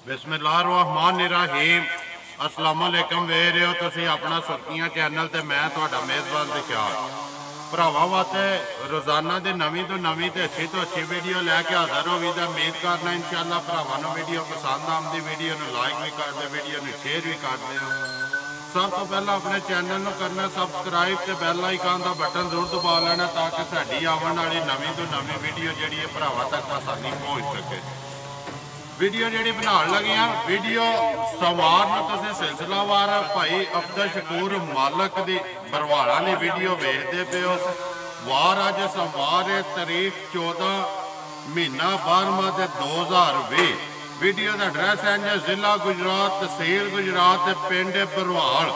बिस्मिल्लाहिर्रहमानिर्रहीम अस्सलाम वालेकुम वेख रहे हो तुसीं अपना सुर्खियां चैनल ते मैं तुहाडा मेज़बान दिशार भरावां वास्ते रोज़ाना की नवीं तो नवीं ते अच्छी वीडियो लैके हाज़र हो गई। उम्मीद करना इंशाअल्लाह भरावां नूं वीडियो पसंद आउंदी, वीडियो नूं लाइक भी करदे, वीडियो नूं शेयर भी करदे हो। सब तो पहला अपने चैनल नूं करना सबसक्राइब ते बैल आइकन का बटन जरूर दबा लेना ताकि साडी आवन वाली नवीं तो नवीं वीडियो जिहड़ी है भरावां तक आसानी पहुँच सके। वीडियो जी बना लगे वीडियो सोमवार में सिलसिलावार भाई अब्दुल शकूर मालक की बरवाड़ा की वीडियो वेखते पे हो। वार अज सोमवार तारीख 14 महीना 12वां 2020। वीडियो का एड्रैस है जिला गुजरात तहसील गुजरात पिंड बरवाड़।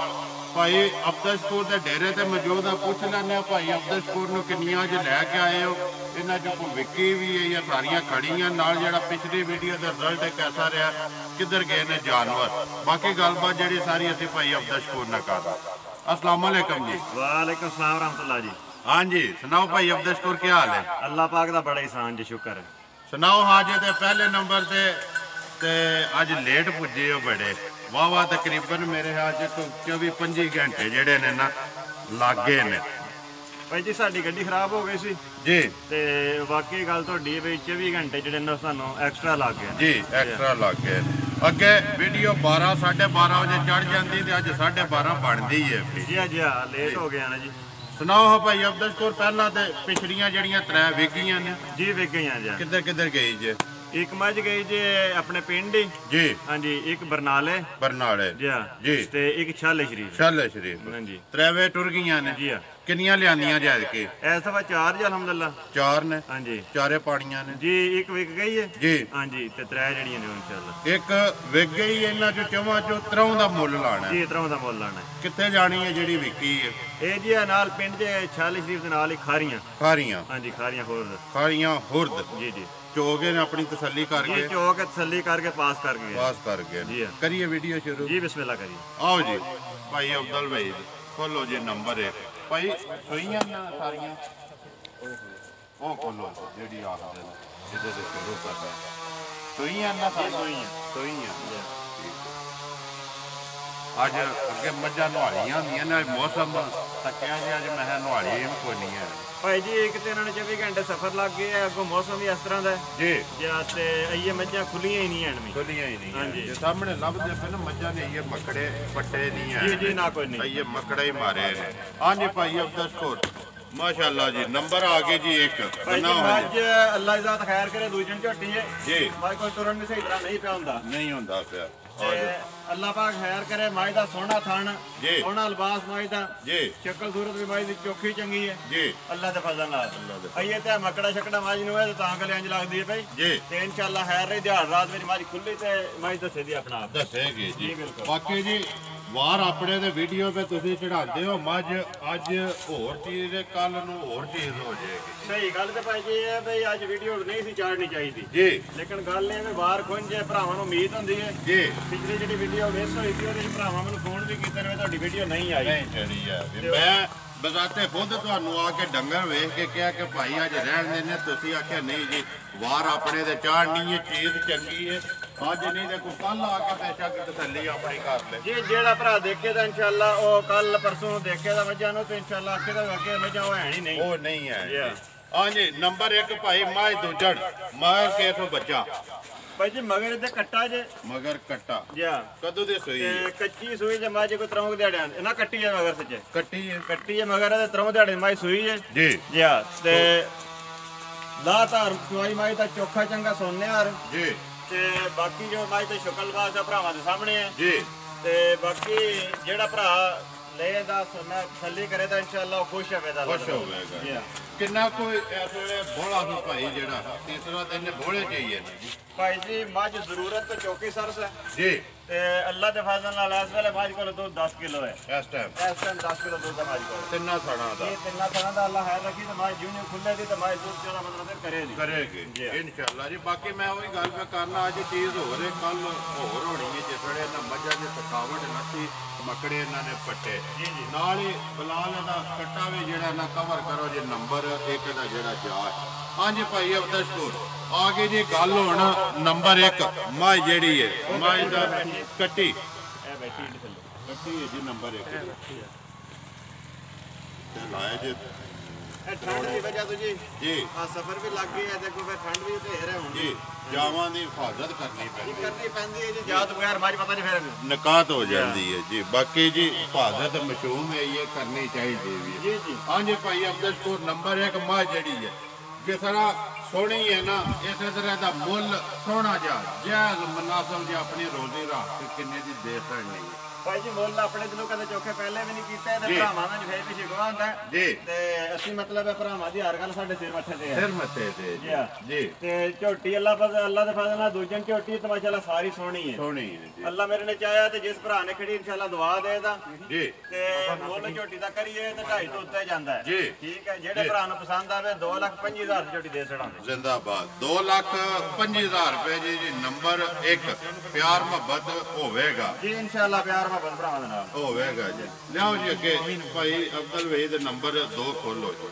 भाई अब्दुल शकूर के डेरे से मौजूद है, पूछ लें भाई अब्दुल शकूर किनिया ज लैके आए हो। इन्हों चो कोई विकी भी है या सारिया खड़िया नाल जरा पिछली वीडियो का रिजल्ट कैसा रहा, किधर गए ने जानवर। बाकी गलबात जी सारी असी भाई अब्दुल शकूर ने कर। अस्सलाम वालेकुम जी। वालेकुम सलाम रहमतुल्लाह जी। हाँ जी सुनाओ भाई अब्दुल शकूर क्या हाल है? अल्लाह पाक का बड़ा एहसान जी, शुक्र है। सुनाओ हाँ जी। तो पहले नंबर से अज लेट पुजे हो बड़े वाह तकरीबन मेरे ख्याल से 24-25 घंटे जेडे ने ना लागे ने। भाई जी साडी गड्डी खराब हो गई सी जी ते वाकई गल तुहाडी भी 24 घंटे जेडे ने सानू एक्स्ट्रा लग गए जी एक्स्ट्रा लग गए। अगे वीडियो 12-12:30 बजे चढ़ जाती तो अज 12:30 बनती है जी। अज लेट हो गया ना जी। सुनाओ हाँ भाई अब्दुल शकूर पहला तो पिछलियां जड़ियां 3 विगियां ने जी विक गई जी। किधर किधर गई जे? एक मज गई जी अपने पिंड जी। हाँ जी, एक बरनाले जी जी ते एक छाले शरीफ। छाले शरीफ हाँ जी। 3 वे टुर गई ने जी। किनिया लियानियां जैद के? इस दफा 4 जी अलहमदुल्ला 4 ने। हाँ जी। चारे पानियां ने जी। एक विक गई है जी। हाँ जी ते 3 जड़ियां ने इंशाअल्लाह। एक विक गई इन्हां चों चौवां चों 3 दा मुੱਲ लाना जी। 3 दा मुੱਲ लाना है। कित्थे जानी है जेड़ी विकी है? ਇਹ ਜੀ ਨਾਲ ਪਿੰਡ ਦੇ ਛਾਲੀ ਸ਼ਰੀਫ ਦੇ ਨਾਲ ਹੀ ਖਾਰੀਆਂ। ਖਾਰੀਆਂ ਹਾਂਜੀ ਖਾਰੀਆਂ ਖੁਰਦ। ਖਾਰੀਆਂ ਹੁਰਦ ਜੀ ਜੀ। ਚੋਗੇ ਨੇ अपनी तसल्ली करके ਜੀ ਚੋ ਕੇ ਤਸੱਲੀ ਕਰਕੇ ਪਾਸ ਕਰ ਗਏ। पास कर गए जी। करिए वीडियो शुरू जी बिस्मिल्लाह करिए। आओ जी भाई अब्दुल भाई खोलो जी नंबर 1 भाई सोइयां ना सारियां ओ खोलो जेडी आखदे ने जिदे ते शुरू करना सोइयां ना सारियां सोइयां। अज अगे मझां नवालियां होंदियां ने मौसम तकिया जी अज मैं नवाली कोई नहीं है भाई जी। एक तो इन्होंने 24 घंटे सफर लग गए है, अगों मौसम भी इस तरह का जी ते ये मझां खुलियां ही नहीं हैं। खुलियां ही नहीं हाँ जी। जो सामने लभदे पे ना मझां ने ये मकड़े पट्टे नहीं है जी जी ना कोई नहीं। ये मकड़े ही मारे ने। हाँ जी भाई अब्दुल शकूर माशाल्लाह जी नंबर आ गए जी। एक भाई जी मझ अल्लाह की ज़ात खैर करे दूजी झोटी है जी। भाई कोई तुरन भी सही तरह नहीं पिया हुंदा नहीं होंदा पिया। अल्लाह पाक खैर करे। माई दा सोहना थान जी। सोहना लिबास माई दा जी। शक्ल सूरत भी माई दी चोखी चंगी है जी। अल्लाह दे फजल नाल। अइए ते मकड़ा शकड़ा माज नूं है तां कले इंज लगदी है भाई जी। ते इंशाअल्लाह खैर रही दिहाड़ रात मेरी माज खुली ते माज दसे दी अपना आप दसेगी जी। जी, बिल्कुल। बाकी जी वार अपने दे वीडियो पे तुसीं चढ़ाते हो मझ अज होर चीज़ है कल नूं होर चीज़ हो जाएगी। सही गल ते भाई जी है भाई अज वीडियो नहीं सी चाड़नी चाहिए जी। लेकिन गल ये भी बाहर खुंज भरावां नूं उम्मीद हुंदी है जी। पिछली जी वीडियो मिस हुई थी ਉਹਦੇ ਭਰਾਵਾਂ ਮੈਨੂੰ ਫੋਨ ਵੀ ਕੀਤੇ ਨੇ ਤੁਹਾਡੀ ਵੀਡੀਓ ਨਹੀਂ ਆਈ। नहीं चढ़ी है मैं बजाते खुद ਤੁਹਾਨੂੰ आके डंगर वेख के कहा कि भाई अज रहन देने तुसीं आख्या नहीं जी वार अपने ते चाड़नी है चीज़ चंगी है अज नहीं तो कोई कल आके बेशक तसल्ली अपनी कर ले जी। ਜਿਹੜਾ ਭਰਾ ਦੇਖੇਗਾ इंशाअल्लाह ਉਹ ਕੱਲ ਪਰਸੋਂ ਦੇਖੇਗਾ ਮੱਝਾਂ ਨੂੰ ਤੇ इंशाअल्लाह ਆਖੇਗਾ ਕਿ ਮੱਝਾਂ ਉਹ ਹੈ ਨਹੀਂ। वो नहीं है जी। हाँ जी नंबर 1 भाई माय दूजड़ मगर केसो बच्चा ਭਾਈ ਜੀ ਮਗਰ ਤੇ ਕੱਟਾ ਜੇ मगर कट्टा ਜੀ कदू दे सोई ਤੇ ਕੱਚੀ ਸੂਈ ਜੇ ਮਾਝੇ ਕੋਈ ਤਰੋਂ ਦਿਹਾੜਿਆਂ ਨਾ ਕੱਟੀ ਹੈ ਮਗਰ ਸੱਚੇ कट्टी है ਕੱਟੀ ਹੈ ਮਗਰ ਤੇ ਤਰੋਂ ਦਿਹਾੜੇ ਮਾਈ ਸੂਈ ਹੈ जी ਜੀ ਤੇ ਲਾਤਾਰ ਸੂਈ ਮਾਈ ਦਾ ਚੋਖਾ ਚੰਗਾ ਸੋਨੇ ਹਾਰ जी ਤੇ ਬਾਕੀ ਜੋ ਮਾਈ ਤੇ ਸ਼ਕਲਬਾਜ਼ ਦਾ ਭਰਾਵਾਂ ਦੇ ਸਾਹਮਣੇ ਹੈ जी ਤੇ ਬਾਕੀ ਜਿਹੜਾ ਭਰਾ ਲੈ ਦਾ ਸੋਨਾ ਥੱਲੀ ਕਰੇ ਤਾਂ ਇੰਸ਼ਾਅੱਲਾ ਖੁਸ਼ ਹੋਵੇਗਾ। खुश होगा ਜੀ किन्ना कोई इस वे भोला सी भाई जेड़ा तीसरा दिन भोले चाहिए ना जी भाई जी मझ जरूरत तो चौकी सरस है जी ते अल्लाह के फजल नाल इस वेले मझ कोल दूध 10 किलो है। इस टाइम 10 किलो दूध है मझ कोल। तिन्ना थाना दा ये तिन्ना थाना दा अल्लाह खैर रखी ते मझ यूं खुले दी ते मझ दूध चला मतलब फिर करेगी करेगी इंशाअल्लाह जी। बाकी मैं वही गल पे करना अज चीज़ हो रही कल होर होनी है जिसड़े ना मझां दी थकावट नसी मकड़े इन्होंने पट्टे नाल ही बिलाल दा कट्टा भी जेड़ा ना कवर करो जी नंबर 1 दा जेड़ा जा। हाँ जी भाई अब्दुल शकूर ਆ ਗਈ ਜੀ ਗੱਲ ਹੁਣ ਨੰਬਰ 1 ਮਾਝ ਜਿਹੜੀ ਹੈ ਮਾਝ ਦਾ ਕੱਟੀ ਇਹ ਬੈਠੀ ਢਿੱਡ ਥੱਲੇ ਕੱਟੀ ਹੈ ਜੀ ਨੰਬਰ 1 ਤੇ ਲਾਇਆ ਜੀ ਇਹ ਠੰਡ ਦੀ ਵਜ੍ਹਾ ਤੋਂ ਜੀ ਜੀ ਆ ਸਫ਼ਰ ਵੀ ਲੱਗ ਗਿਆ ਤੇ ਕੋਈ ਫਿਰ ਠੰਡ ਵੀ ਢੇਰ ਹੈ ਹੁਣ ਜੀ ਜਾਵਾਂ ਦੀ ਹਿਫਾਜ਼ਤ ਕਰਨੀ ਪੈਂਦੀ ਕਰਨੀ ਪੈਂਦੀ ਹੈ ਜੀ ਜਾਂ ਤੋਂ ਬਗੈਰ ਮਾਝ ਪਤਾ ਨਹੀਂ ਫਿਰ ਨਕਾਤ ਹੋ ਜਾਂਦੀ ਹੈ ਜੀ ਬਾਕੀ ਜੀ ਹਿਫਾਜ਼ਤ ਮਸ਼ਹੂਮ ਹੈ ਇਹ ਕਰਨੀ ਚਾਹੀਦੀ ਵੀ ਜੀ ਜੀ ਹਾਂਜੀ ਭਾਈ ਅਬਦਲ ਕੋਲ ਨੰਬਰ 1 ਮਾਝ ਜਿਹੜੀ ਹੈ ਜਿਸ ਤਰ੍ਹਾਂ ਸੋਹਣੀ ਹੈ ਨਾ ਇਸੇ ਤਰ੍ਹਾਂ ਦਾ ਮੁੱਲ ਸੋਹਣਾ ਜਿਹਾ ਮਨਾਸਬ ਜੀ ਆਪਣੀ ਰੋਜ਼ੀ ਰਾਤ ਤੇ ਕਿੰਨੇ ਦੀ ਦੇ ਸਕਣੀ ਹੈ ਭਾਈ ਜੀ ਮੁੱਲ ਆਪਣੇ ਦਿਲੋਂ ਕਦੇ ਚੋਖੇ ਪਹਿਲੇ ਵੀ ਨਹੀਂ ਕੀਤੇ ਤੇ ਭਰਾਵਾਂ ਨਾਲ ਫੇਰ ਵੀ ਸ਼ਿਕਵਾ ਹੁੰਦਾ ਜੀ ਤੇ ਅਸੀਂ ਮਤਲਬ ਹੈ ਭਰਾਵਾਂ ਦੀ ਹਰ ਗੱਲ ਸਾਡੇ ਸਿਰ ਮੱਥੇ ਤੇ ਹੈ ਸਿਰ ਮੱਥੇ ਤੇ ਜੀ ਤੇ ਝੋਟੀ ਅੱਲਾ ਦੇ ਫਜ਼ਲ ਨਾਲ ਦੂਜਨ ਝੋਟੀ ਤੇ ਮਾਸ਼ਾਅੱਲਾ ਸਾਰੀ ਸੋਹਣੀ ਹੈ ਸੋਹਣੀ ਹੈ ਜੀ ਅੱਲਾ ਮੇਰੇ ਨੇ ਚਾਹਿਆ ਤੇ ਜਿਸ ਭਰਾ ਨੇ ਖੜੀ ਇਨਸ਼ਾਅੱਲਾ ਦੁਆ ਦੇਦਾ ਜੀ ਤੇ ਮੁੱਲ ਝੋਟੀ ਦਾ ਕਰੀਏ ਤੇ 2.5 ਤੋਂ ਉੱਤੇ ਜਾਂਦਾ ਹੈ ਜੀ ਠੀਕ ਹੈ ਜਿਹੜੇ ਭਰਾ ਨੂੰ ਪਸੰਦ ਆਵੇ 2,25,000 ਦੀ ਝੋਟੀ ਦੇ ਛੜਾਂਗੇ ਜ਼ਿੰਦਾਬਾਦ 2,25,000 ਰੁਪਏ ਜੀ ਨੰਬਰ 1 ਪਿਆਰ ਮੁਹੱਬਤ ਹੋਵੇਗਾ ਜੀ ਇਨਸ਼ਾਅੱਲਾ ਪਿਆਰ ਮੁਹੱਬਤ ਭਰਾਵਾਂ ਦੇ ਨਾਲ ਹੋਵੇਗਾ ਜੀ ਲਿਆਓ ਜੀ ਅੱਗੇ ਭਾਈ ਅਬਦਲ ਵਹੀ ਦੇ ਨੰਬਰ 2 ਖੋਲੋ ਜੀ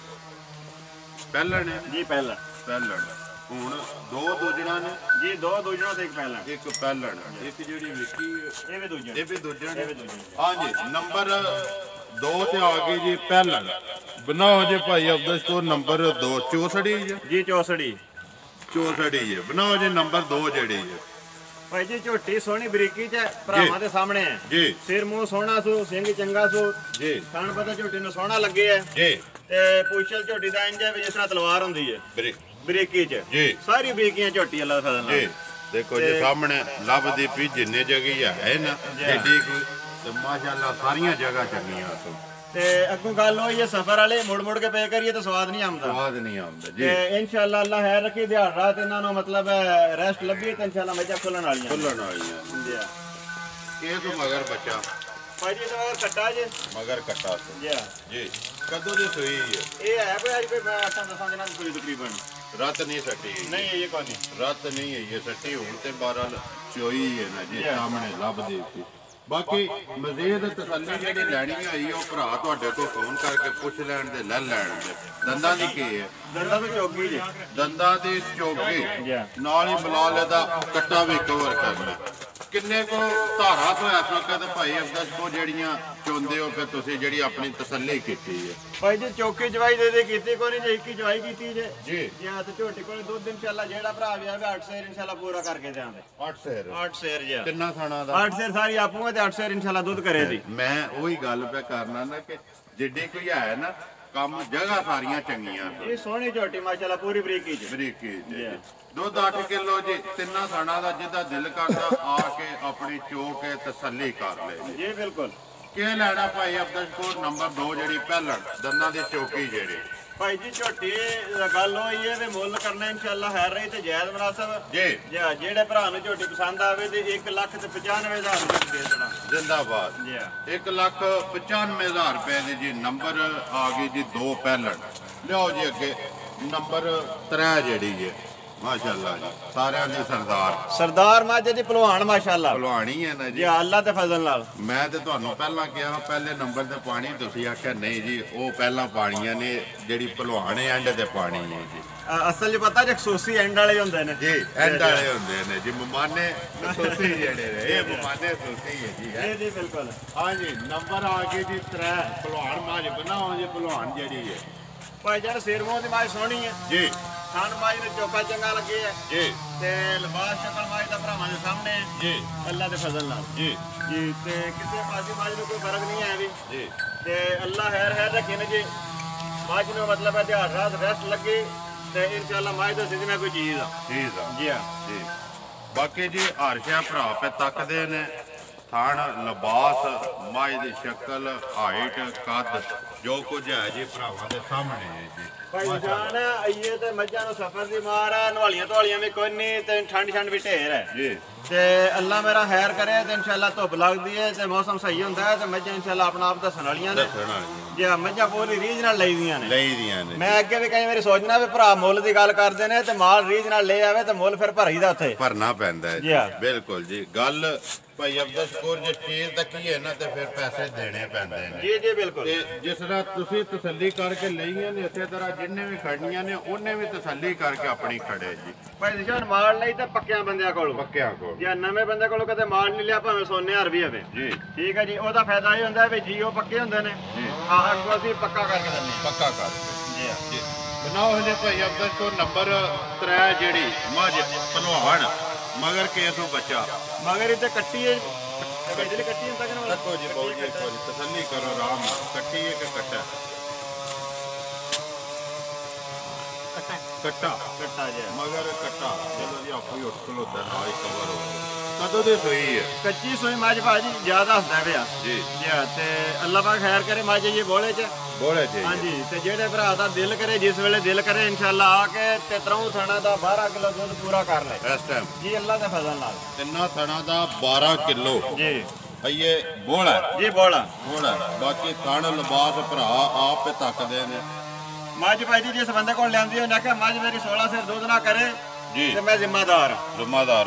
ਪਹਿਲਣ ਹੈ ਜੀ ਪਹਿਲਾ ਪਹਿਲਣ ਹੁਣ ਦੋ ਦੂਜਣਾ ਨੇ ਜੀ ਦੋ ਦੂਜਣਾ ਤੇ ਇੱਕ ਪਹਿਲਾ ਇੱਕ ਪਹਿਲਣ ਇੱਕ ਜਿਹੜੀ ਵਿਕੀ ਇਹ ਵੀ ਦੂਜਣਾ ਇਹ ਵੀ ਦੂਜਣ ਇਹ ਵੀ ਦੂਜਣਾ ਹਾਂਜੀ ਨੰਬਰ 2 ਤੇ ਆ ਗਈ ਜੀ ਪਹਿਲਣ ਬਣਾਓ ਜੀ ਭਾਈ ਅਬਦਲ ਕੋਲ ਨੰਬਰ 2 ਚੌਸੜੀ ਜੀ ਚੌਸੜੀ ਹੈ ਬਣਾਓ ਜੀ ਨੰਬਰ 2 ਜਿਹੜੀ ਹੈ ਭਾਈ ਜੀ ਝੋਟੀ ਸੋਹਣੀ ਬਰੀਕੀ ਚ ਹੈ, ਭਰਾਵਾਂ ਦੇ ਸਾਹਮਣੇ ਹੈ ਜੀ ਸਿਰ ਮੂੰਹ ਸੋਹਣਾ ਸੂ ਸਿੰਘ ਚੰਗਾ ਸੂ ਜੀ ਖਾਣ ਪਤਾ ਝੋਟੀ ਨੂੰ ਸੋਹਣਾ ਲੱਗੇ ਹੈ ਜੀ ਤੇ ਪੁੱਛਲ ਝੋਟੀ ਦਾ ਇੰਜ ਹੈ ਵੀ ਜਿਸ ਤਰ੍ਹਾਂ ਤਲਵਾਰ ਹੁੰਦੀ ਹੈ ਬ੍ਰੇਕ ਬਰੀਕੀ ਚ ਜੀ ਸਾਰੀ ਬਰੀਕੀਆਂ ਝੋਟੀ ਅੱਲਾ ਦਾ ਫਜ਼ਲ ਜੀ ਨਾਲ ਦੇਖੋ ਜੀ ਸਾਹਮਣੇ ਲੱਭਦੀ ਪਈ ਜਿੰਨੇ ਜਗ੍ਹਾ ਹੈ ਨਾ ਏਡੀ ਕੋਈ ਤੇ ਮਾਸ਼ਾਅੱਲਾ ਸਾਰੀਆਂ ਜਗ੍ਹਾ ਚੰਗੀਆਂ ਤੋਂ ਤੇ ਅੱਗੋਂ ਗੱਲ ਹੋਈ ਹੈ ਸਫ਼ਰ ਵਾਲੇ ਮੁੜ ਮੁੜ ਕੇ ਪੇ ਕਰੀਏ ਤਾਂ ਸਵਾਦ ਨਹੀਂ ਆਉਂਦਾ ਸਵਾਦ ਨਹੀਂ ਆਉਂਦਾ ਜੀ ਤੇ ਇਨਸ਼ਾਅੱਲਾ ਅੱਲਾ ਹੈ ਰੱਖੀ ਦਿਹਾੜ ਰਾਤ ਇਹਨਾਂ ਨੂੰ ਮਤਲਬ ਰੈਸਟ ਲੱਭੀ ਤੇ ਇਨਸ਼ਾਅੱਲਾ ਮੱਝਾਂ ਖੁੱਲਣ ਵਾਲੀਆਂ ਖੁੱਲਣ ਵਾਲੀਆਂ ਜੀ ਇਹ ਤੋਂ ਮਗਰ ਬੱਚਾ ਭਾਈ ਜੀ ਤਾਂ ਕੱਟਾ ਜੇ ਮਗਰ ਕੱਟਾ ਤੋਂ ਜੀ ਜੀ ਕਦੋਂ ਦੀ ਸੂਈ ਹੈ ਇਹ ਹੈ ਕੋਈ ਅੱਜ ਕੋਈ 8-10 ਦਿਨਾਂ ਦੀ ਸੂਈ ਤਕਰੀਬਨ ਰਾਤ ਨਹੀਂ ਸੱਟੀ ਨਹੀਂ ਇਹ ਕੋਈ ਨਹੀਂ ਰਾਤ ਨਹੀਂ ਹੈ ਇਹ ਸੱਟੀ ਹੁਣ ਤੇ 12 ਚੋਈ ਹੈ ਨਾ ਜੀ ਸਾਹਮਣੇ ਲੱਭਦੀ ਸੀ ਬਾਕੀ ਮਜ਼ੀਦ ਤਸੱਲੀ ਜਿਹੜੀ ਲੈਣੀ ਹੋਈ ਉਹ ਭਰਾ ਤੁਹਾਡੇ ਕੋਲ ਫੋਨ ਕਰਕੇ ਪੁੱਛ ਲੈਣ ਦੇ ਲੈ ਲੈਣ ਦੇ ਦੰਦਾਂ ਦੀ ਕੀ ਹੈ ਦੰਦਾਂ ਤੋਂ ਚੌਕੀ ਜੀ ਦੰਦਾਂ ਦੀ ਚੌਕੀ ਜੀ ਨਾਲ ਹੀ ਬਲਾਲ ਦਾ ਕੱਟਾ ਵੀ ਕਵਰ ਕਰਨਾ ਕਿੰਨੇ ਕੋ ਧਾਰਾ ਤੋਂ ਇਸ ਵਕਤ ਭਾਈ ਅਬਦਲ ਕੋ ਜਿਹੜੀਆਂ ਚੁੰਦੇ ਹੋ ਫਿਰ ਤੁਸੀਂ ਜਿਹੜੀ ਆਪਣੀ ਤਸੱਲੀ ਕੀਤੀ ਹੈ ਭਾਈ ਜੀ ਚੌਕੀ ਜਵਾਈ ਦੇ ਕੀਤੀ ਕੋਈ ਨਹੀਂ ਜੇ ਇੱਕੀ ਜਵਾਈ ਕੀਤੀ ਜੇ ਜੀ ਜਾਂ ਤੇ ਝੋਟੀ ਕੋਲ ਦੁੱਧ ਇਨਸ਼ਾਅੱਲਾ ਜਿਹੜਾ ਭਰਾ ਵੀ ਆਵੇ 8 ਸ਼ੇਰ ਇਨਸ਼ਾਅੱਲਾ ਪੂਰਾ ਕਰਕੇ ਦੇਵਾਂਗੇ 8 ਸ਼ੇਰ 8 ਸ਼ੇਰ ਜੀ ਕਿੰਨਾ ਖਾਣਾ ਦਾ 8 ਸ਼ੇਰ ਸਾਰੀ ਆਪੂਗੇ ਤੇ 8 ਸ਼ੇਰ ਇਨਸ਼ਾਅੱਲਾ ਦੁੱਧ ਕਰੇ ਦੀ ਮੈਂ ਉਹੀ ਗੱਲ ਪਿਆ ਕਰਨਾ ਨਾ ਕਿ ਜਿੱਡੀ ਕੋਈ ਹੈ ਨਾ ਕੰਮ ਜਗ੍ਹਾ ਸਾਰੀਆਂ ਚੰਗੀਆਂ ਇਹ ਸੋਹਣੀ ਝੋਟੀ ਮਾਸ਼ਾਅੱਲਾ ਪੂਰੀ ਬਰੀਕੀ ਚ ਬਰੀਕੀ ਜੀ ਦੁੱਧ 8 ਕਿਲੋ ਜੀ ਤਿੰਨਾਂ ਥਾਣਾ ਦਾ ਜਿੱਦਾਂ ਦਿਲ ਕਰਦਾ ਆ ਕੇ ਆਪਣੀ ਚੋ ਕੇ ਤਸੱਲੀ ਕਰ ਲੈ ਜੀ ਬਿਲਕੁਲ ਕੀ ਲੈਣਾ ਭਾਈ ਅਬਦਲ ਕੋਲ ਨੰਬਰ 2 ਜਿਹੜੀ ਪਹਿਲਣ ਦੰਦਾਂ ਦੀ ਚੌਕੀ ਜਿਹੜੀ ਭਾਈ ਜੀ ਝੋਟੀ ਗੱਲ ਹੋਈ ਹੈ ਵੀ ਮੁੱਲ ਕਰਨਾ ਇਨਸ਼ਾਅੱਲਾ ਹੈ ਰਹੀ ਤੇ ਜਾਇਜ਼ ਮੁਨਾਸਬ ਜੀ ਜਿਹੜੇ ਭਰਾ ਨੂੰ ਝੋਟੀ ਪਸੰਦ ਆਵੇ ਤੇ 1,95,000 ਰੁਪਏ ਦੇ ਦੇਣਾ ਜ਼ਿੰਦਾਬਾਦ ਜੀ 1,95,000 ਰੁਪਏ ਦੀ ਜੀ ਨੰਬਰ ਆ ਗਈ ਜੀ 2 ਪਹਿਲਣ ਲਿਆਓ ਜੀ ਅੱਗੇ ਨੰਬਰ 3 ਜਿਹੜੀ ਹੈ ਮਾਸ਼ਾਅੱਲਾ ਜੀ ਸਾਰਿਆਂ ਦੀ ਸਰਦਾਰ ਮਾਝੇ ਦੀ ਪਹਿਲਵਾਨ ਮਾਸ਼ਾਅੱਲਾ ਭਲਵਾਨੀ ਹੈ ਨਾ ਜੀ ਜੀ ਅੱਲਾ ਤੇ ਫਜ਼ਲ ਨਾਲ ਮੈਂ ਤੇ ਤੁਹਾਨੂੰ ਪਹਿਲਾਂ ਕਿਹਾ ਪਹਿਲੇ ਨੰਬਰ ਤੇ ਪਾਣੀ ਤੁਸੀਂ ਆਖਿਆ ਨਹੀਂ ਜੀ ਉਹ ਪਹਿਲਾਂ ਪਾਣੀਆਂ ਨੇ ਜਿਹੜੀ ਭਲਵਾਨ ਹੈ ਐਂਡ ਤੇ ਪਾਣੀ ਹੈ ਜੀ ਅਸਲ 'ਚ ਪਤਾ ਜੇ ਖਸੂਸੀ ਐਂਡ ਵਾਲੇ ਹੁੰਦੇ ਨੇ ਜੀ ਐਂਡ ਵਾਲੇ ਹੁੰਦੇ ਨੇ ਜੀ ਮਮਾਨੇ ਸੋਸੀ ਜਿਹੜੇ ਨੇ ਇਹ ਮਮਾਨੇ ਸੋਸੀ ਹੈ ਜੀ ਜੀ ਜੀ ਬਿਲਕੁਲ ਹਾਂ ਜੀ ਨੰਬਰ ਆ ਗਏ ਜੀ 3 ਭਲਵਾਨ ਮਾਝ ਬਣਾਓ ਜੀ ਭਲਵਾਨ ਜਿਹੜੀ ਹੈ ਭਾਈ ਜਾਨ ਸਿਰਮੋਂ ਦੀ ਮਾਝ ਸੋਹਣੀ ਹੈ ਜੀ ਖਾਨ ਮਾਝ ਨੇ ਚੋਕਾ ਚੰਗਾ ਲੱਗੇ ਹੈ ਜੀ ਤੇ ਲਿਬਾਸ ਸ਼ਕਲ ਮਾਝ ਦਾ ਭਰਾਵਾਂ ਦੇ ਸਾਹਮਣੇ ਹੈ ਜੀ ਅੱਲਾ ਦੇ ਫਜ਼ਲ ਨਾਲ ਜੀ ਜੀ ਤੇ ਕਿਸੇ ਪਾਸੇ ਮਾਝ ਨੂੰ ਕੋਈ ਫਰਕ ਨਹੀਂ ਹੈ ਵੀ ਜੀ ਤੇ ਅੱਲਾ ਖੈਰ ਰੱਖੇ ਨੇ ਜੀ ਮਾਝ ਨੂੰ ਮਤਲਬ ਹੈ ਦਿਹਾੜ ਰਾਤ ਰੈਸਟ ਲੱਗੇ ਤੇ ਇਨਸ਼ਾਅੱਲਾ ਮਾਝ ਦਾ ਸਿੱਧੀ ਕੋਈ ਚੀਜ਼ ਆ ਠੀਕ ਆ ਜੀ ਹਾਂ ਜੀ ਬਾਕੀ ਜੀ ਹਰਸ਼ਾ ਭਰਾ ਪੇ ਤੱਕਦੇ ਨੇ ਥਾਣ ਲਿਬਾਸ ਮਾਝ ਦੀ ਸ਼ਕਲ ਹਾਈਟ ਕੱਦ ਜੋ ਕੁਝ ਹੈ ਜੀ ਭਰਾਵਾਂ ਦੇ ਸਾਹਮਣੇ ਹੈ ਜੀ ਭਾਈ ਜਾਨ ਆਈਏ ਤੇ ਮੱਝਾਂ ਨੂੰ ਸਫਰ ਦੀ ਮਾਰ ਹੈ ਨਵਾਲੀਆਂ ਧਵਾਲੀਆਂ ਵੀ ਕੋਈ ਨਹੀਂ ਤੇ ਠੰਡ ਵੀ ਢੇਰ ਹੈ ਜੀ ਤੇ ਅੱਲਾ ਮੇਰਾ ਖੈਰ ਕਰੇ ਤੇ ਇਨਸ਼ਾਅੱਲਾ ਧੁੱਪ ਲੱਗਦੀ ਹੈ ਤੇ ਮੌਸਮ ਸਹੀ ਹੁੰਦਾ ਹੈ ਤੇ ਮੱਝਾਂ ਇਨਸ਼ਾਅੱਲਾ ਆਪਣਾ ਆਪ ਦੱਸਣ ਵਾਲੀਆਂ ਨੇ। ਜੀ ਮੱਝਾਂ ਪੂਰੀ ਰੀਝ ਨਾਲ ਲਈਦੀਆਂ ਨੇ। ਮੈਂ ਅੱਗੇ ਵੀ ਕਈ ਵਾਰੀ ਸੋਚਣਾ ਵੀ ਭਰਾ ਮੁੱਲ ਦੀ ਗੱਲ ਕਰਦੇ ਨੇ ਤੇ ਮਾਲ ਰੀਝ ਨਾਲ ਲੈ ਆਵੇ ਤੇ ਮੁੱਲ ਫਿਰ ਭਰੀਦਾ ਉੱਥੇ ਭਰਨਾ ਪੈਂਦਾ ਹੈ। ਜੀ ਬਿਲਕੁਲ ਜੀ। ਗੱਲ ਭਾਈ ਅਬਦੁਲ ਸ਼ਕੂਰ ਜੇ ਚੀਜ਼ ਦਾ ਕੀ ਹੈ ਨਾ ਤੇ ਫਿਰ ਪੈਸੇ ਦੇਣੇ ਪੈਂਦੇ ਨੇ। ਜੀ ਬਿਲਕੁਲ। ਤੇ ਜਿਸ ਤਰ੍ਹਾਂ ਤੁਸੀਂ ਤਸੱਲੀ ਕਰਕੇ ਲਈਆਂ ਨੇ ਇਸੇ ਤਰ੍ਹਾਂ ਜਿੰਨੇ ਵੀ ਖੜਨੀਆਂ ਨੇ ਉਹਨੇ ਵੀ ਤਸੱਲੀ ਕਰਕੇ ਆਪਣੀ ਖੜੇ ਜੀ। ਭਾਈ ਨਿਸ਼ਾਨ ਮਾਲ ਲਈ ਤਾਂ ਪੱਕਿਆਂ ਬੰਦਿਆਂ ਕੋਲ ਜੇ ਨਵੇਂ ਬੰਦੇ ਕੋਲੋਂ ਕਦੇ ਮਾਲ ਨਹੀਂ ਲਿਆ ਭਾਵੇਂ ਸੋਨੇ ਹਰ ਵੀ ਹੋਵੇ ਜੀ। ਠੀਕ ਹੈ ਜੀ। ਉਹਦਾ ਫਾਇਦਾ ਇਹ ਹੁੰਦਾ ਵੀ ਜੀ ਉਹ ਪੱਕੇ ਹੁੰਦੇ ਨੇ ਆਹ ਅੱਗੋਂ ਅਸੀਂ ਪੱਕਾ ਕਰਕੇ ਦਿੰਦੇ ਪੱਕਾ ਕਰਕੇ ਜੀ। ਬਣਾਓ ਜੀ ਭਾਈ ਅਬਦੁਲ ਸ਼ਕੂਰ ਨੰਬਰ 3 ਜਿਹੜੀ ਮੱਝ ਭਲਵਾਨ ਮਗਰ ਕੇਸੋਂ ਬੱਚਾ ਮਗਰ ਇੱਥੇ ਕੱਟੀ ਹੈ ਬਿਜਲੀ ਕੱਟੀ ਹੁੰਦਾ ਕਿ ਨਾ ਰੱਖੋ ਜੀ ਬਹੁਤ ਜੀ ਤਸੱਲੀ ਕਰੋ ਆਰਾਮ ਨਾਲ। ਕੱਟੀ ਹੈ ਕਿ ਕੱਟਾ ਜੀ ਮਗਰ ਕੱਟਾ। ਚਲੋ ਜੀ ਆਪੋ ਹੀ ਉੱਠ ਖਲੋਤਾ ਨਾਲ ਹੀ ਕਵਰ ਹੋ ਕਦੋਂ ਦੀ ਸੋਈ ਹੈ? ਕੱਚੀ ਸੋਈ ਮੱਝ ਭਾਜੀ ਜ਼ਿਆਦਾ ਹੱਸਦਾ ਪਿਆ ਜੀ ਤੇ ਅੱਲਾਹ ਪਾਕ ਖੈਰ ਕਰੇ ਮੱਝ ਜੀ ਬੋਲੇ ਚ ਹਾਂਜੀ। ਤੇ ਜਿਹੜੇ ਭਰਾ ਦਾ ਦਿਲ ਕਰੇ ਜਿਸ ਵੇਲੇ ਦਿਲ ਕਰੇ ਇਨਸ਼ਾਅੱਲਾ ਆ ਕੇ ਤੇ ਤਰੋਂ ਥਣਾ ਦਾ 12 ਕਿਲੋ ਦੁੱਧ ਪੂਰਾ ਕਰ ਲੈ ਇਸ ਟਾਈਮ ਜੀ ਅੱਲਾਹ ਦੇ ਫਜ਼ਲ ਨਾਲ। ਤਿੰਨਾਂ ਥਣਾ ਦਾ 12 ਕਿਲੋ ਜੀ ਇਹ ਬੋਲਾ ਜੀ ਬੋਲਾ ਬਾਕੀ ਥਣ ਲਿਬਾਸ ਭਰਾ ਆਪ ਹੀ ਤੱਕਦੇ ਨੇ। ਮੱਝ ਭਾਈ ਜੀ ਜਿਸ ਬੰਦੇ ਕੋਲ ਲਿਆਂਦੀ ਉਹਨੇ ਕਿਹਾ ਮੱਝ ਮੇਰੀ 16 ਸਿਰ ਦੁੱਧ ਨਾ ਕਰੇ ਜੀ ਤੇ ਮੈਂ ਜ਼ਿੰਮੇਦਾਰ ਹਾਂ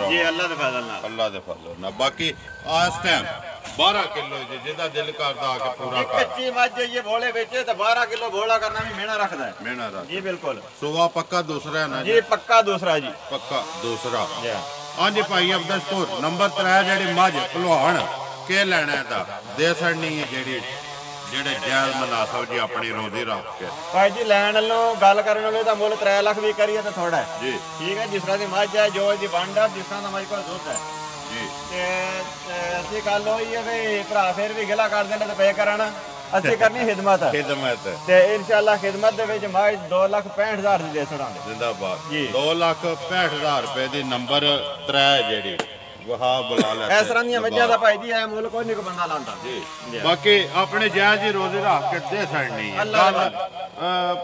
ਜੀ ਅੱਲਾਹ ਦੇ ਫਜ਼ਲ ਨਾਲ। ਅੱਲਾਹ ਦੇ ਫਜ਼ਲ ਨਾਲ। ਬਾਕੀ ਇਸ ਟਾਈਮ 12 ਕਿਲੋ ਜੀ ਜਿਹਦਾ ਦਿਲ ਕਰਦਾ ਆ ਕੇ ਪੂਰਾ ਕਰ। ਕੱਚੀ ਮੱਝ ਇਹ ਬੋਲੇ ਵਿੱਚ ਤੇ 12 ਕਿਲੋ ਬੋਲਾ ਕਰਨਾ ਵੀ ਮਿਹਣਾ ਰੱਖਦਾ ਹੈ। ਮਿਹਣਾ ਰੱਖ ਜੀ ਬਿਲਕੁਲ। ਸੁਵਾ ਪੱਕਾ ਦੂਸਰਾ ਹੈ ਨਾ ਜੀ ਪੱਕਾ ਦੂਸਰਾ ਜੀ ਪੱਕਾ ਦੂਸਰਾ। ਜੀ ਹਾਂਜੀ ਭਾਈ ਅਬਦੁਲ ਸ਼ਕੂਰ ਨੰਬਰ 3 ਜਿਹੜੀ ਮੱਝ ਭਲਵਾਨ ਕੇ ਲੈਣਾ ਇਹਦਾ ਦੇ ਛੜਨੀ ਹੈ ਜਿਹੜੇ ਜਾਇਜ਼ ਮਨਾਸਬ ਜੀ ਆਪਣੀ ਰੋਜ਼ੀ ਰੱਖ ਕੇ। ਭਾਈ ਜੀ ਲੈਣ ਵੱਲੋਂ ਗੱਲ ਕਰਨ ਵਾਲੇ ਦਾ ਮੁੱਲ 3 ਲੱਖ ਵੀ ਕਰੀਏ ਤਾਂ ਥੋੜਾ ਹੈ ਜੀ। ਠੀਕ ਹੈ ਜਿਸ ਤਰ੍ਹਾਂ ਦੀ ਮੱਝ ਹੈ ਜੋ ਇਹਦੀ ਵੰਡ ਹੈ ਜਿਸ ਤਰ੍ਹਾਂ ਦਾ ਮੱਝ ਕੋਲ ਦੁੱਧ ਹੈ ਜੀ। ਤੇ ਅਸੀਂ ਗੱਲ ਹੋਈ ਹੈ ਵੀ ਭਰਾ ਫਿਰ ਵੀ ਗਿਲਾ ਕਰਦੇ ਨੇ ਤੇ ਪੇ ਕਰਨ ਅਸੀਂ ਕਰਨੀ ਖਿਦਮਤ ਤੇ ਇਨਸ਼ਾਅੱਲਾ ਖਿਦਮਤ ਦੇ ਵਿੱਚ ਮੱਝ 2,65,000 ਦੀ ਦੇ ਛੜਾਂਗੇ। ਜ਼ਿੰਦਾਬਾਦ। ਜੀ 2,65,000 ਰੁਪਏ ਦੀ ਨੰਬਰ 3 ਜਿਹੜੀ ਵਹਾ ਬੁਲਾ ਲੈ। ਇਸ ਤਰ੍ਹਾਂ ਦੀਆਂ ਮੱਝਾਂ ਦਾ ਭਾਈ ਜੀ ਇਹ ਮੁੱਲ ਕੋਈ ਨਹੀਂ ਕੋ ਬੰਦਾ ਲਾਉਂਦਾ ਜੀ। ਬਾਕੀ ਆਪਣੇ ਜਾਇਜ਼ ਹੀ ਰੋਜ਼ੇ ਰੱਖ ਕੇ ਦੇ ਛੜਨੀ ਹੈ।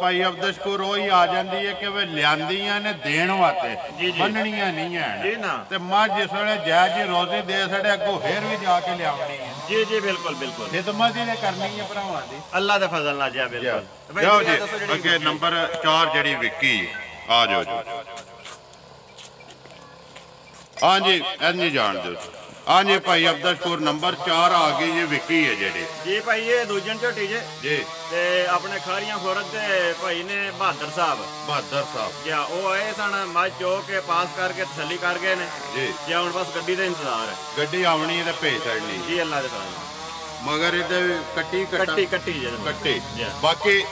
ਭਾਈ ਅਬਦੁਲ ਸ਼ਕੂਰ ਉਹੀ ਆ ਜਾਂਦੀ ਹੈ ਕਿ ਵੇ ਲਿਆਂਦੀਆਂ ਨੇ ਦੇਣ ਵਾਸਤੇ ਬੰਨਣੀਆਂ ਨਹੀਂ ਹੈ ਤੇ ਮੱਝ ਜਿਸ ਵੇਲੇ ਜਾਇਜ਼ ਹੀ ਰੋਜ਼ੇ ਦੇ ਛੜੇ ਅੱਗੋਂ ਫੇਰ ਵੀ ਜਾ ਕੇ ਲਿਆਉਣੀ ਹੈ। ਜੀ ਬਿਲਕੁਲ ਖਿਦਮਤ ਹੀ ਨੇ ਕਰਨੀ ਹੈ ਭਰਾਵਾਂ ਦੀ ਅੱਲਾਹ ਦੇ ਫਜ਼ਲ ਨਾਲ ਜੀ ਬਿਲਕੁਲ। ਜਾਓ ਜੀ ਅੱਗੇ ਨੰਬਰ 4 ਜਿਹੜੀ ਵਿੱਕੀ ਆ ਜਾਓ ਜੀ। ਹਾਂਜੀ ਇੰਨੀ ਜਾਣ ਦਿਓ। ਹਾਂਜੀ ਭਾਈ ਅਬਦੁਲ ਸ਼ਕੂਰ ਨੰਬਰ 4 ਆ ਗਈ ਜੀ ਵਿੱਕੀ ਹੈ ਜਿਹੜੀ ਜੀ ਭਾਈ ਇਹ ਦੂਜਨ ਝੋਟੀ ਜੇ ਜੀ ਤੇ ਆਪਣੇ ਖਾਰੀਆਂ ਖੋਰਤ ਦੇ ਭਾਈ ਨੇ ਬਹਾਦਰ ਸਾਹਿਬ ਜੀ ਉਹ ਆਏ ਸਨ ਮੱਝ ਚੋ ਕੇ ਪਾਸ ਕਰਕੇ ਤਸੱਲੀ ਕਰ ਗਏ ਨੇ ਜੀ ਹੁਣ ਬਸ ਗੱਡੀ ਦਾ ਇੰਤਜ਼ਾਰ ਹੈ। ਗੱਡੀ ਆਉਣੀ ਤੇ ਭੇਜ ਛੱਡਣੀ ਜੀ ਅੱਲਾਹ ਦੇ ਫਜ਼ਲ ਮਗਰ ਇਹਦੇ ਕੱਟੀ ਬਾਕੀ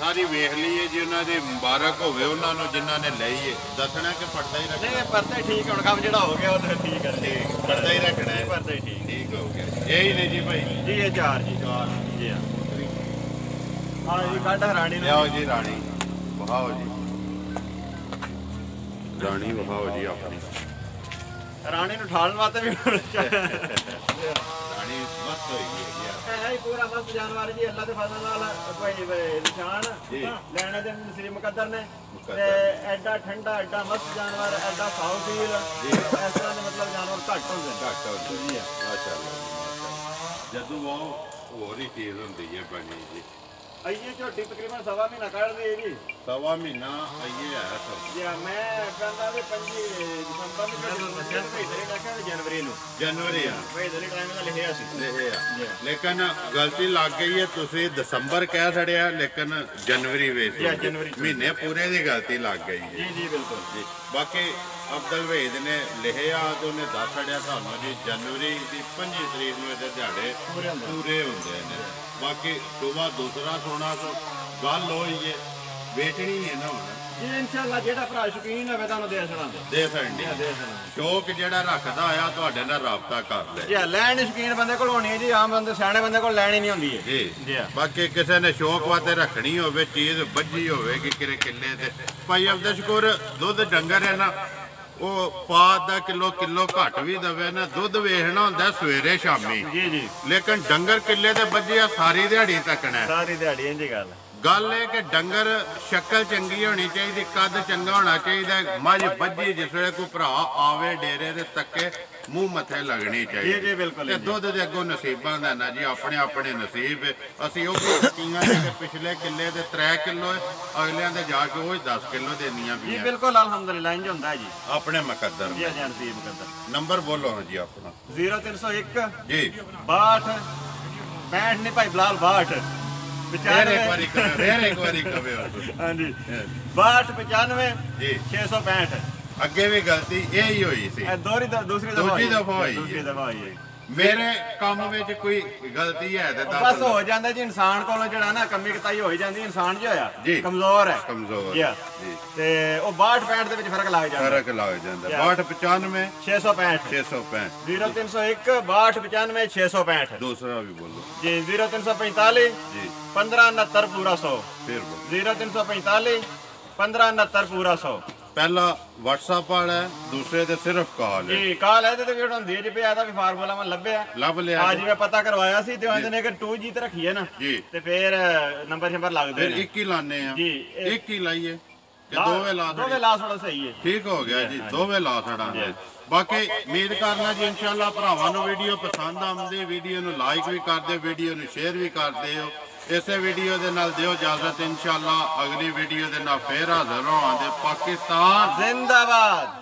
ਸਾਰੀ ਵੇਖ ਲਈਏ ਜੀ ਉਹਨਾਂ ਦੇ ਮੁਬਾਰਕ ਹੋਵੇ ਉਹਨਾਂ ਨੂੰ ਜਿਨ੍ਹਾਂ ਨੇ ਲਈ ਹੈ। ਦੱਸਣਾ ਕਿ ਪੜਦਾ ਹੀ ਰੱਖਣਾ ਨਹੀਂ ਪਰਦਾ ਠੀਕ ਹੁਣ ਕੰਮ ਜਿਹੜਾ ਹੋ ਗਿਆ ਉਹ ਤਾਂ ਠੀਕ ਹੈ। ਪੜਦਾ ਹੀ ਰੱਖਣਾ ਹੈ। ਪਰਦਾ ਹੀ ਠੀਕ ਹੋ ਗਿਆ। ਇਹੀ ਨੇ ਜੀ ਭਾਈ ਜੀ ਇਹ 4 ਜੀ ਜੀ ਹਾਂ ਜੀ ਕੱਢ ਰਾਣੀ ਨੂੰ ਲਿਆਓ ਜੀ ਰਾਣੀ ਵਹਾਓ ਜੀ ਰਾਣੀ ਵਹਾਓ ਜੀ ਆਪਣੀ ਰਾਣੀ ਨੂੰ ਠਾਲਣ ਵਾਸਤੇ ਵੀ ਰਾਣੀ ਮਸਤ ਹੋਈ ਹੈ ਹੈ ਪੂਰਾ ਮਸਤ ਜਾਨਵਰ ਜੀ ਅੱਲਾਹ ਦੇ ਫਜ਼ਲ ਨਾਲ ਕੋਈ ਨਿਸ਼ਾਨ ਲੈਣੇ ਦੇ ਨਸੀਬ ਮੁਕੱਦਰ ਨੇ ਤੇ ਐਡਾ ਠੰਡਾ ਐਡਾ ਮਸਤ ਜਾਨਵਰ ਐਡਾ ਸਾਊਥੀਲ ਇਸ ਤਰ੍ਹਾਂ ਦੇ ਮਤਲਬ ਜਾਨਵਰ ਘੱਟ ਹੁੰਦੇ ਨੇ ਜੀ ਮਾਸ਼ਾਅੱਲਾ। ਜਦੋਂ ਉਹ ਹੋਰ ਹੀ ਚੀਜ਼ ਹੁੰਦੀ ਹੈ ਬਣੀ ਜੀ। ਇਹ ਝੋਟੀ ਤਕਰੀਬਨ 1.5 ਮਹੀਨਾ ਕੱਢਦੀ ਹੈ ਜੀ। 1.5 ਮਹੀਨਾ ਇਹ ਹੈ ਸਰ ਜੀ ਮੈਂ ਕਹਿੰਦਾ ਵੀ 5 ਦਸੰਬਰ ਨੂੰ ਜਨਵਰੀ ਆ ਭਾਈ ਦੇ ਟਾਈਮ ਦਾ ਲਿਖਿਆ ਸੀ ਲੇਕਿਨ ਗਲਤੀ ਲੱਗ ਗਈ ਹੈ। ਤੁਸੀਂ ਦਸੰਬਰ ਕਹਿ ਛੜਿਆ ਲੇਕਿਨ ਜਨਵਰੀ ਵੇਚ ਮਹੀਨੇ ਪੂਰੇ ਦੀ ਗਲਤੀ ਲੱਗ ਗਈ ਹੈ ਜੀ ਬਿਲਕੁਲ ਜੀ। ਬਾਕੀ ਅਬਦੁਲ ਵਹੀਦ ਨੇ ਲਿਖਿਆ ਤੇ ਉਹਨੇ ਦੱਸ ਛੜਿਆ ਤੁਹਾਨੂੰ ਜੀ ਜਨਵਰੀ ਦੀ 25 ਤਰੀਕ ਨੂੰ ਇਹਦੇ ਦਿਹਾੜੇ ਪੂਰੇ ਹੁੰਦੇ ਨੇ। ਬਾਕੀ ਸੁਬਾ ਦੂਸਰਾ ਸੋਨਾ ਗੱਲ ਹੋਈ ਹੈ ਵੇਚਣੀ ਹੈ ਨਾ ਹੁਣ ਜੀ ਇਨਸ਼ਾਅੱਲਾ ਜਿਹੜਾ ਭਰਾ ਸ਼ੌਕੀਨ ਹੋਵੇ ਤੁਹਾਨੂੰ ਦੇ ਛੜਾਂਗੇ ਸ਼ੌਕ ਜਿਹੜਾ ਰੱਖਦਾ ਆ ਤੁਹਾਡੇ ਨਾਲ ਰਾਬਤਾ ਕਰ ਲੈ ਜੀ। ਲੈਣ ਸ਼ੌਕੀਨ ਬੰਦੇ ਕੋਲ ਹੋਣੀ ਹੈ ਜੀ ਆਮ ਬੰਦੇ ਸਿਆਣੇ ਬੰਦੇ ਕੋਲ ਲੈਣੀ ਨਹੀਂ ਹੁੰਦੀ ਹੈ ਜੀ। ਬਾਕੀ ਕਿਸੇ ਨੇ ਸ਼ੌਕ ਵਾਸਤੇ ਰੱਖਣੀ ਹੋਵੇ ਚੀਜ਼ ਵੱਜੀ ਹੋਵੇਗੀ ਕਿੱਲੇ ਤੇ ਭਾਈ ਅਬਦੁਲ ਸ਼ਕੂਰ ਦੁੱਧ ਡੰਗਰ ਹੈ ਨਾ ਉਹ ਪਾਦ ਦਾ ਕਿਲੋ ਘੱਟ ਵੀ ਦਵੇ ਨਾ ਦੁੱਧ ਵੇਖਣਾ ਹੁੰਦਾ ਸਵੇਰੇ ਸ਼ਾਮੀ ਜੀ ਲੇਕਿਨ ਡੰਗਰ ਕਿੱਲੇ ਤੇ ਵੱਜਿਆ ਸਾਰੀ ਦਿਹਾੜੀ ਤੱਕਣਾ ਸਾਰੀ ਦਿਹਾੜੀ ਇੰਜ ਗੱਲ ਗੱਲ ਇਹ ਕਿ ਡੰਗਰ ਸ਼ਕਲ ਚੰਗੀ ਹੋਣੀ ਚਾਹੀਦੀ, ਕੱਦ ਚੰਗਾ ਹੋਣਾ ਚਾਹੀਦਾ, ਮੱਝ ਬੱਝੀ ਜਿਸ ਵੇਲੇ ਕੋਈ ਭਰਾ ਆਵੇ ਡੇਰੇ ਦੇ ਤੱਕੇ ਮੂੰਹ ਮੱਥੇ ਲੱਗਣੀ ਚਾਹੀਦੀ। ਜੀ ਬਿਲਕੁਲ। ਤੇ ਦੁੱਧ ਦੇ ਅੱਗੋਂ ਨਸੀਬਾਂ ਦਾ ਨਾ ਜੀ, ਆਪਣੇ ਆਪਣੇ ਨਸੀਬ। ਅਸੀਂ ਉਹ ਵੀ ਸ਼ਕੀਆਂ ਨੇ ਕਿ ਪਿਛਲੇ ਕਿੱਲੇ ਦੇ 3 ਕਿਲੋ ਅਗਲਿਆਂ ਦੇ ਜਾ ਕੇ ਉਹ 10 ਕਿਲੋ ਦੇਣੀਆਂ ਜੀ ਪਈਆਂ। ਬਿਲਕੁਲ ਅਲਹਮਦੁਲਿਲਾ ਇੰਜ ਹੁੰਦਾ ਜੀ, ਆਪਣੇ ਮੁਕੱਦਰ ਜੀ ਜੀ ਨਸੀਬ ਮੁਕੱਦਰ। ਨੰਬਰ ਬੋਲੋ ਜੀ ਆਪਣਾ। 0301 ਜੀ 62 65 ਨਹੀਂ ਭਾਈ ਬਲਾਲ 62 ਫੇਰ ਇੱਕ ਵਾਰੀ ਕਹੇ, ਫੇਰ ਇੱਕ ਵਾਰੀ ਕਹੇ। ਹਾਂਜੀ 62 95 ਜੀ 665। ਅੱਗੇ ਵੀ ਗਲਤੀ ਇਹੀ ਹੋਈ ਸੀ, ਦੂਸਰੀ ਦਫਾ ਦੂਜੀ ਦਫਾ ਹੋਈ। ਦੂਸਰੀ ਦਫਾ ਹੋਈ। ਮੇਰੇ ਕੰਮ ਵਿੱਚ ਕੋਈ ਗਲਤੀ ਹੈ ਤੇ ਦੱਸ। ਬਸ ਹੋ ਜਾਂਦਾ ਜੀ, ਇਨਸਾਨ ਕੋਲੋਂ ਜਿਹੜਾ ਨਾ ਕਮੀ ਕਤਾਈ ਹੋ ਜਾਂਦੀ, ਇਨਸਾਨ ਜੋ ਹੋਇਆ ਜੀ ਕਮਜ਼ੋਰ ਹੈ, ਕਮਜ਼ੋਰ ਜੀ ਤੇ ਉਹ 62 65 ਦੇ ਵਿੱਚ ਫਰਕ ਲੱਗ ਜਾਂਦਾ, ਫਰਕ ਲੱਗ ਜਾਂਦਾ। 62 95 665 665 0301 62 95 665। ਦੂਸਰਾ ਵੀ ਬੋਲੋ ਜੀ 0345 ਜੀ 1569 ਪੂਰਾ 100। ਫਿਰ ਬੋਲੋ। 0345 1569 ਪੂਰਾ 100। ਪਹਿਲਾ WhatsApp ਵਾਲਾ ਹੈ, ਦੂਸਰੇ ਤੇ ਸਿਰਫ ਕਾਲ ਹੈ ਜੀ। ਕਾਲ ਇਹਦੇ ਤੇ ਵੀ ਹੁੰਦੀ ਹੈ ਜੀ, ਪਿਆ ਦਾ ਵੀ ਫਾਰਮੂਲਾ ਮੈਂ ਲੱਭਿਆ, ਲੱਭ ਲਿਆ ਅੱਜ ਮੈਂ ਪਤਾ ਕਰਵਾਇਆ ਸੀ ਤੇ ਉਹਦੇ ਨੇ ਕਿ 2G ਤੇ ਰੱਖੀ ਹੈ ਨਾ ਜੀ, ਤੇ ਫਿਰ ਨੰਬਰ ਲੱਗਦੇ ਫਿਰ ਨੇ। ਇੱਕ ਹੀ ਲਾਣੇ ਆ ਜੀ ਇੱਕ ਹੀ ਲਾਈਏ ਕਿ ਦੋਵੇਂ ਲਾ ਦੋਵੇਂ ਲਾ ਥੋੜਾ ਸਹੀ ਹੈ। ਠੀਕ ਹੋ ਗਿਆ ਜੀ, ਦੋਵੇਂ ਲਾ ਛੜਾਂਗੇ। ਬਾਕੀ ਉਮੀਦ ਕਰਨਾ ਜੀ ਇਨਸ਼ਾਅੱਲਾ ਭਰਾਵਾਂ ਨੂੰ ਵੀਡੀਓ ਪਸੰਦ ਆਉਂਦੀ, ਵੀਡੀਓ ਨੂੰ ਲਾਈਕ ਵੀ ਕਰਦੇ, ਵੀਡੀਓ ਨੂੰ ਸ਼ੇਅਰ ਵੀ ਕਰਦੇ ਹੋ। ਇਸੇ ਵੀਡੀਓ ਦੇ ਨਾਲ ਦਿਓ ਇਜਾਜ਼ਤ, ਇਨਸ਼ਾਅੱਲਾ ਅਗਲੀ ਵੀਡੀਓ ਦੇ ਨਾਲ ਫੇਰ ਹਾਜ਼ਰ ਹੋਵਾਂਗੇ। ਪਾਕਿਸਤਾਨ ਜ਼ਿੰਦਾਬਾਦ।